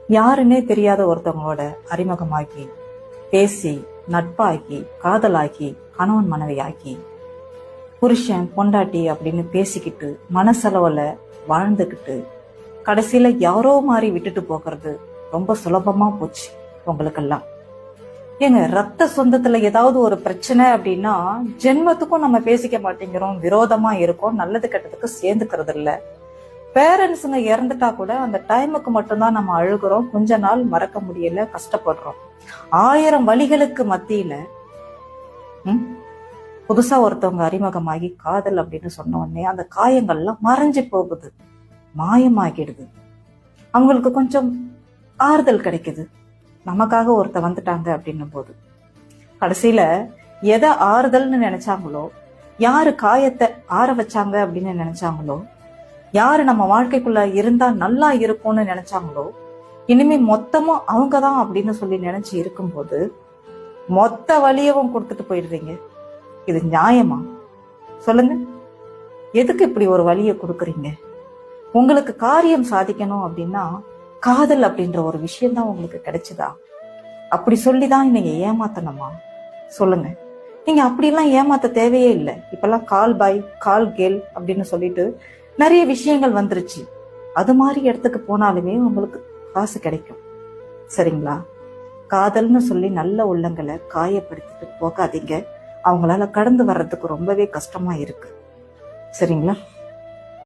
யாருன்னே தெரியாத ஒருத்தவங்களோட அறிமுகமாக்கி பேசி நட்பாக்கி காதலாக்கி கணவன் மனைவியாக்கி புருஷன் பொண்டாட்டி அப்படின்னு பேசிக்கிட்டு மனசளவுல வாழ்ந்துக்கிட்டு கடைசியில யாரோ மாதிரி விட்டுட்டு போகிறது ரொம்ப சுலபமா போச்சு உங்களுக்கெல்லாம். ஏங்க, ரத்த சொந்தத்துல ஏதாவது ஒரு பிரச்சனை அப்படின்னா ஜென்மத்துக்கும் நம்ம பேசிக்க மாட்டேங்கிறோம், விரோதமா இருக்கோம், நல்லது கெட்டதுக்கு சேர்ந்துக்கிறது இல்ல. பேரண்ட்ஸுங்க இறந்துட்டா கூட அந்த டைமுக்கு மட்டும்தான் நம்ம அழுகுறோம், கொஞ்ச நாள் மறக்க முடியல, கஷ்டப்படுறோம். 1000 வழிகளுக்கு மத்தியில புதுசா ஒருத்தவங்க அறிமுகமாகி காதல் அப்படின்னு சொன்ன உடனே அந்த காயங்கள்லாம் மறைஞ்சு போகுது, மாயமாகிடுது. அவங்களுக்கு கொஞ்சம் ஆறுதல் கிடைக்குது, நமக்காக ஒருத்த வந்துட்டாங்க அப்படின்னும் போது. கடைசியில எதை ஆறுதல்னு நினைச்சாங்களோ, யாரு காயத்தை ஆற வச்சாங்க அப்படின்னு நினைச்சாங்களோ, யாரு நம்ம வாழ்க்கைக்குள்ள இருந்தா நல்லா இருக்கும்னு நினைச்சாங்களோ, இனிமே மொத்தமும் அவங்கதான் அப்படின்னு சொல்லி நினைச்சு இருக்கும்போது மொத்த வலியவும் கொடுத்துட்டு போயிடுறீங்க. இது நியாயமா? சொல்லுங்க. எதுக்கு இப்படி ஒரு வலியை கொடுக்குறீங்க? உங்களுக்கு காரியம் சாதிக்கணும் அப்படின்னா காதல் அப்படின்ற ஒரு விஷயம் தான் உங்களுக்கு கிடைச்சதா? அப்படி சொல்லிதான் நீங்க ஏமாத்தணுமா? சொல்லுங்க. நீங்க அப்படிலாம் ஏமாத்த தேவையே இல்லை. இப்பெல்லாம் கால் பாய் கால் கேர்ள் அப்படின்னு சொல்லிட்டு நிறைய விஷயங்கள் வந்துருச்சு. அது மாதிரி இடத்துக்கு போனாலுமே உங்களுக்கு காசு கிடைக்கும். சரிங்களா? காதல்னு சொல்லி நல்ல உள்ளங்களை காயப்படுத்திட்டு போகாதீங்க. அவங்களால கடந்து வர்றதுக்கு ரொம்பவே கஷ்டமா இருக்கு. சரிங்களா?